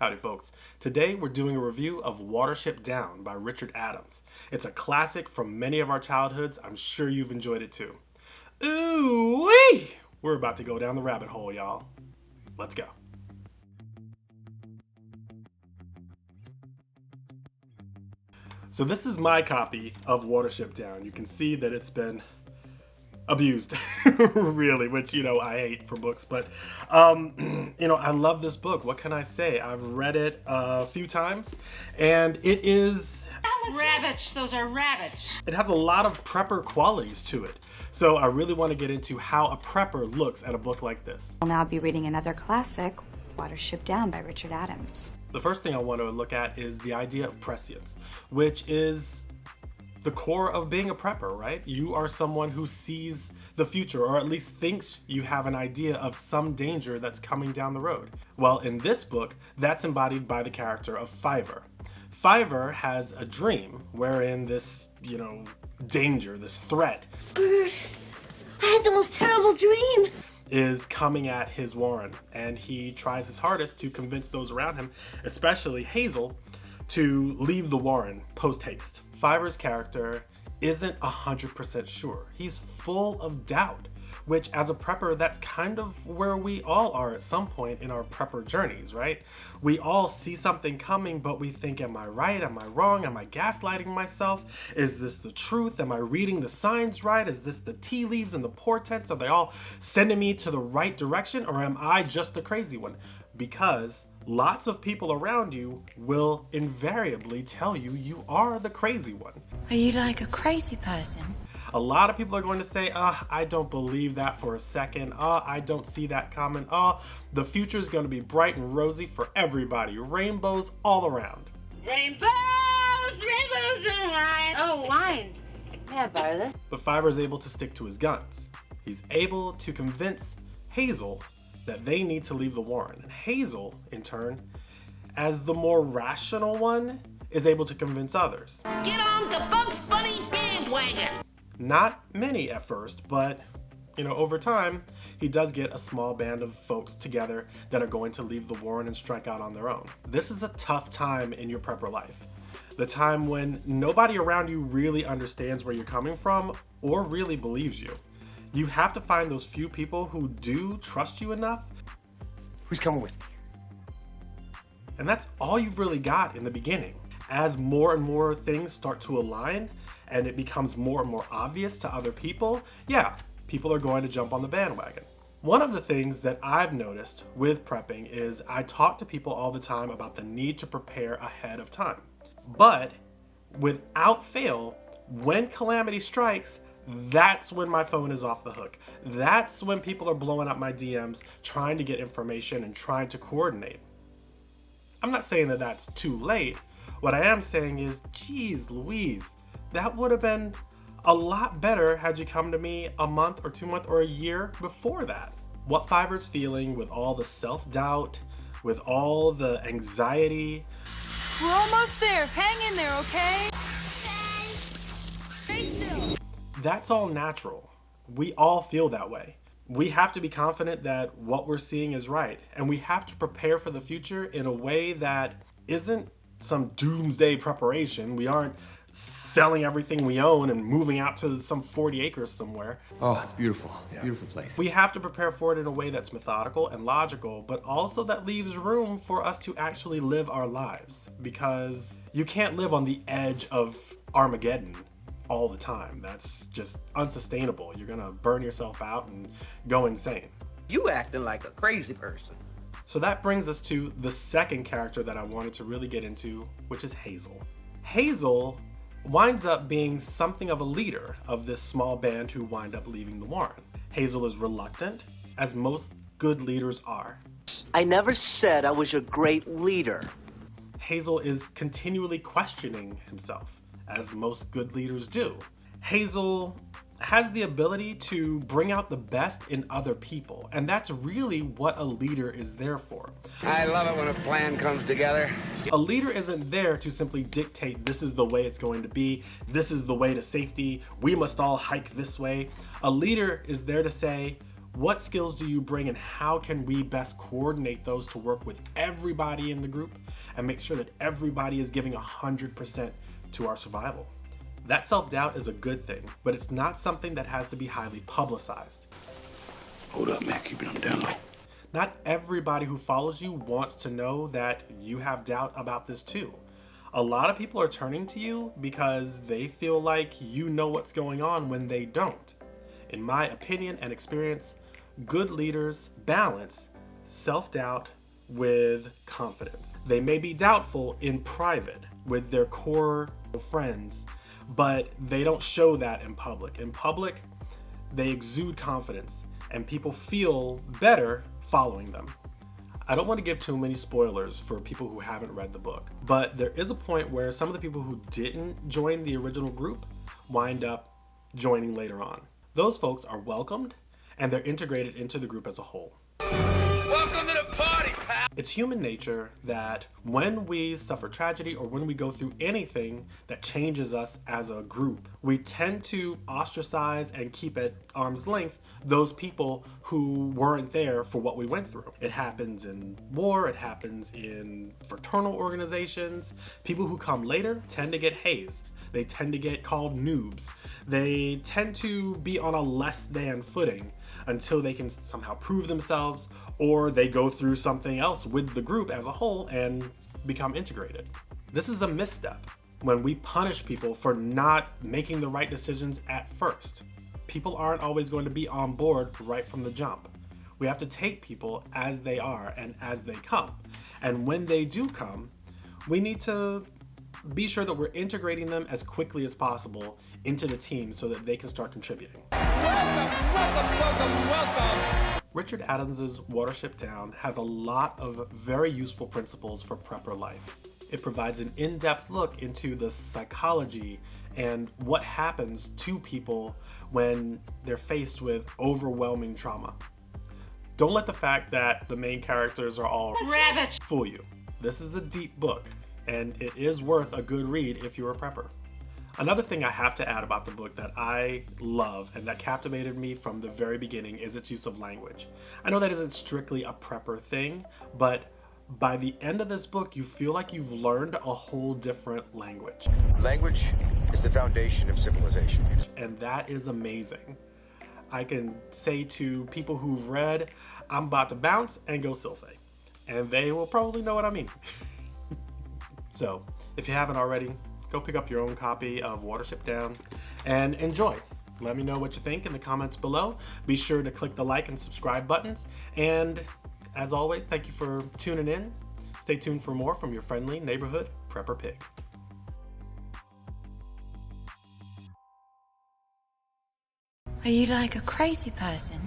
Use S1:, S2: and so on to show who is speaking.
S1: Howdy folks. Today we're doing a review of Watership Down by Richard Adams. It's a classic from many of our childhoods. I'm sure you've enjoyed it too. Ooh-wee! We're about to go down the rabbit hole, y'all. Let's go. So this is my copy of Watership Down. You can see that it's been abused, really, which, I hate for books, but, I love this book. What can I say? I've read it a few times, and it is...
S2: Rabbits, those are rabbits.
S1: It has a lot of prepper qualities to it. So I really want to get into how a prepper looks at a book like this.
S3: I'll now be reading another classic, Watership Down by Richard Adams.
S1: The first thing I want to look at is the idea of prescience, which is the core of being a prepper, right? You are someone who sees the future, or at least thinks you have an idea of some danger that's coming down the road. Well, in this book, that's embodied by the character of Fiver. Fiver has a dream wherein this, danger, this threat,
S2: I had the most terrible dream.
S1: is coming at his warren, and he tries his hardest to convince those around him, especially Hazel, to leave the warren post-haste. Fiver's character isn't 100% sure. He's full of doubt, which as a prepper, that's kind of where we all are at some point in our prepper journeys, right? We all see something coming, but we think, am I right? Am I wrong? Am I gaslighting myself? Is this the truth? Am I reading the signs right? Is this the tea leaves and the portents? Are they all sending me to the right direction, or am I just the crazy one? Because lots of people around you will invariably tell you you are the crazy one.
S4: Are you like a crazy person?
S1: A lot of people are going to say, I don't believe that for a second. I don't see that coming. The future is going to be bright and rosy for everybody. Rainbows all around.
S2: Rainbows, rainbows and wine. Oh, wine. May I borrow this?
S1: But Fiver is able to stick to his guns. He's able to convince Hazel that they need to leave the warren. And Hazel, in turn, as the more rational one, is able to convince others.
S2: Get on the Bugs Bunny bandwagon.
S1: Not many at first, but over time, he does get a small band of folks together that are going to leave the warren and strike out on their own. This is a tough time in your prepper life. The time when nobody around you really understands where you're coming from or really believes you. You have to find those few people who do trust you enough.
S5: Who's coming with me?
S1: And that's all you've really got in the beginning. As more and more things start to align and it becomes more and more obvious to other people, people are going to jump on the bandwagon. One of the things that I've noticed with prepping is I talk to people all the time about the need to prepare ahead of time. But without fail, when calamity strikes, that's when my phone is off the hook. That's when people are blowing up my DMs, trying to get information and trying to coordinate. I'm not saying that that's too late. What I am saying is, geez Louise, that would have been a lot better had you come to me a month or 2 months or a year before that. What Fiver's feeling with all the self-doubt, with all the anxiety.
S6: We're almost there. Hang in there, okay? Stay still.
S1: That's all natural. We all feel that way. We have to be confident that what we're seeing is right, and we have to prepare for the future in a way that isn't some doomsday preparation. We aren't selling everything we own and moving out to some 40 acres somewhere.
S5: Oh, it's beautiful. Beautiful place.
S1: We have to prepare for it in a way that's methodical and logical, but also that leaves room for us to actually live our lives, because you can't live on the edge of Armageddon all the time. That's just unsustainable. You're gonna burn yourself out and go insane.
S7: You acting like a crazy person.
S1: So that brings us to the second character that I wanted to really get into, which is Hazel. Hazel winds up being something of a leader of this small band who wind up leaving the warren. Hazel is reluctant, as most good leaders are.
S8: I never said I was a great leader.
S1: Hazel is continually questioning himself, as most good leaders do. Hazel has the ability to bring out the best in other people, and that's really what a leader is there for.
S7: I love it when a plan comes together.
S1: A leader isn't there to simply dictate this is the way it's going to be, this is the way to safety, we must all hike this way. A leader is there to say, What skills do you bring, and how can we best coordinate those to work with everybody in the group and make sure that everybody is giving 100% to our survival? That self-doubt is a good thing, but it's not something that has to be highly publicized.
S5: Hold up, man. Keep it on the down low.
S1: Not everybody who follows you wants to know that you have doubt about this too. A lot of people are turning to you because they feel like you know what's going on when they don't. In my opinion and experience, good leaders balance self-doubt with confidence. They may be doubtful in private with their core friends, but they don't show that in public. In public, they exude confidence and people feel better following them. I don't want to give too many spoilers for people who haven't read the book, but there is a point where some of the people who didn't join the original group wind up joining later on. Those folks are welcomed and they're integrated into the group as a whole.
S7: Welcome to the party, pal!
S1: It's human nature that when we suffer tragedy or when we go through anything that changes us as a group, we tend to ostracize and keep at arm's length those people who weren't there for what we went through. It happens in war, it happens in fraternal organizations. People who come later tend to get hazed. They tend to get called noobs. They tend to be on a less than footing until they can somehow prove themselves, or they go through something else with the group as a whole and become integrated. This is a misstep when we punish people for not making the right decisions at first. People aren't always going to be on board right from the jump. We have to take people as they are and as they come. And when they do come, we need to be sure that we're integrating them as quickly as possible into the team so that they can start contributing. Welcome. Richard Adams's Watership Down has a lot of very useful principles for prepper life. It provides an in-depth look into the psychology and what happens to people when they're faced with overwhelming trauma. Don't let the fact that the main characters are all rabbits fool you. This is a deep book, and it is worth a good read if you're a prepper. Another thing I have to add about the book that I love and that captivated me from the very beginning is its use of language. I know that isn't strictly a prepper thing, but by the end of this book, you feel like you've learned a whole different language.
S9: Language is the foundation of civilization.
S1: And that is amazing. I can say to people who've read, I'm about to bounce and go Sylphe, and they will probably know what I mean. So, if you haven't already, go pick up your own copy of Watership Down and enjoy. Let me know what you think in the comments below. Be sure to click the like and subscribe buttons. And as always, thank you for tuning in. Stay tuned for more from your friendly neighborhood Prepper Pig.
S4: Are you like a crazy person?